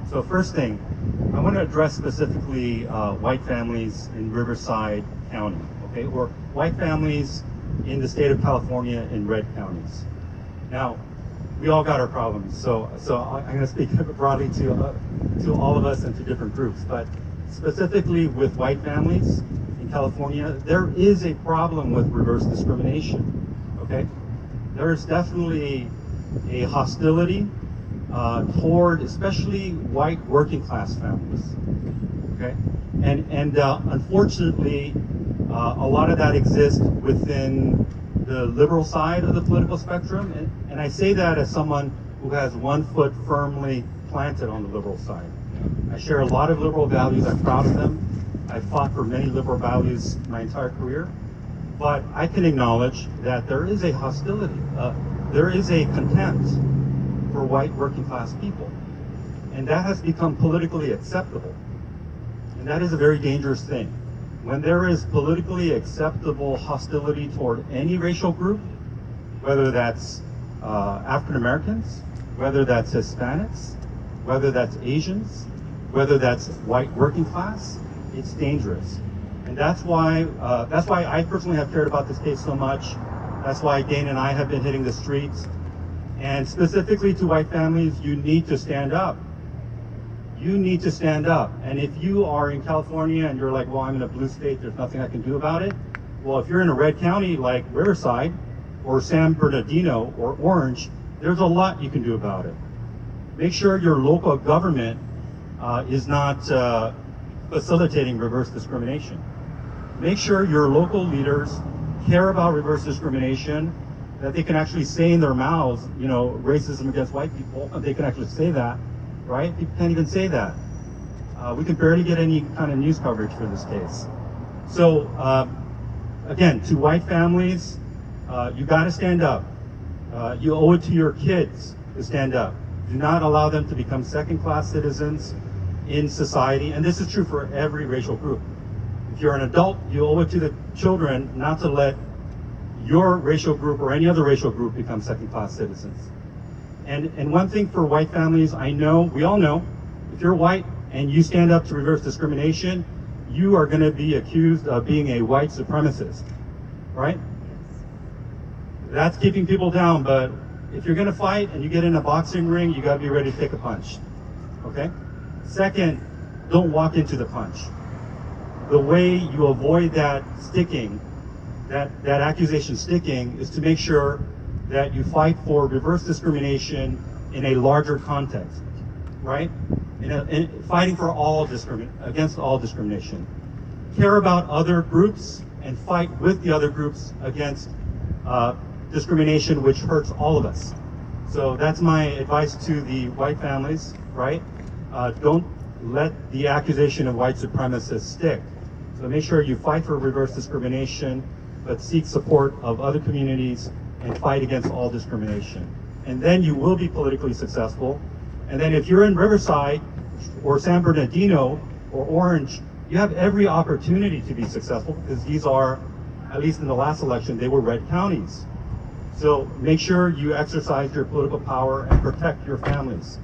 So first thing, I want to address specifically white families in Riverside County, okay, or white families in the state of California in red counties. Now, we all got our problems, so I'm going to speak broadly to all of us and to different groups, but specifically with white families in California, there is a problem with reverse discrimination, okay? There is definitely a hostility toward especially white working class families, okay? And unfortunately, a lot of that exists within the liberal side of the political spectrum, and I say that as someone who has one foot firmly planted on the liberal side. I share a lot of liberal values, I'm proud of them. I've fought for many liberal values my entire career, but I can acknowledge that there is a hostility, there is a contempt for white working class people, and that has become politically acceptable, and that is a very dangerous thing. When there is politically acceptable hostility toward any racial group, whether that's African Americans, whether that's Hispanics, whether that's Asians, whether that's white working class, it's dangerous. And that's why I personally have cared about this case so much. That's why Dane and I have been hitting the streets. And specifically to white families, you need to stand up. You need to stand up. And if you are in California and you're like, well, I'm in a blue state, there's nothing I can do about it. Well, if you're in a red county like Riverside or San Bernardino or Orange, there's a lot you can do about it. Make sure your local government is not facilitating reverse discrimination. Make sure your local leaders care about reverse discrimination, that they can actually say in their mouths, you know, racism against white people, they can actually say that. Right? People can't even say that. We can barely get any kind of news coverage for this case. So, again, to white families, you got to stand up. You owe it to your kids to stand up. Do not allow them to become second-class citizens in society, and this is true for every racial group. If you're an adult, you owe it to the children not to let your racial group or any other racial group become second-class citizens. And one thing for white families, I know, we all know, if you're white and you stand up to reverse discrimination, you are going to be accused of being a white supremacist, right? That's keeping people down, but if you're going to fight and you get in a boxing ring, you got to be ready to take a punch, okay? Second, don't walk into the punch. The way you avoid that sticking, that accusation sticking, is to make sure that you fight for reverse discrimination in a larger context, right? In fighting for against all discrimination. Care about other groups and fight with the other groups against discrimination which hurts all of us. So that's my advice to the white families, right? Don't let the accusation of white supremacists stick. So make sure you fight for reverse discrimination, but seek support of other communities and fight against all discrimination. And then you will be politically successful. And then if you're in Riverside or San Bernardino or Orange, you have every opportunity to be successful, because these are, at least in the last election, they were red counties. So make sure you exercise your political power and protect your families.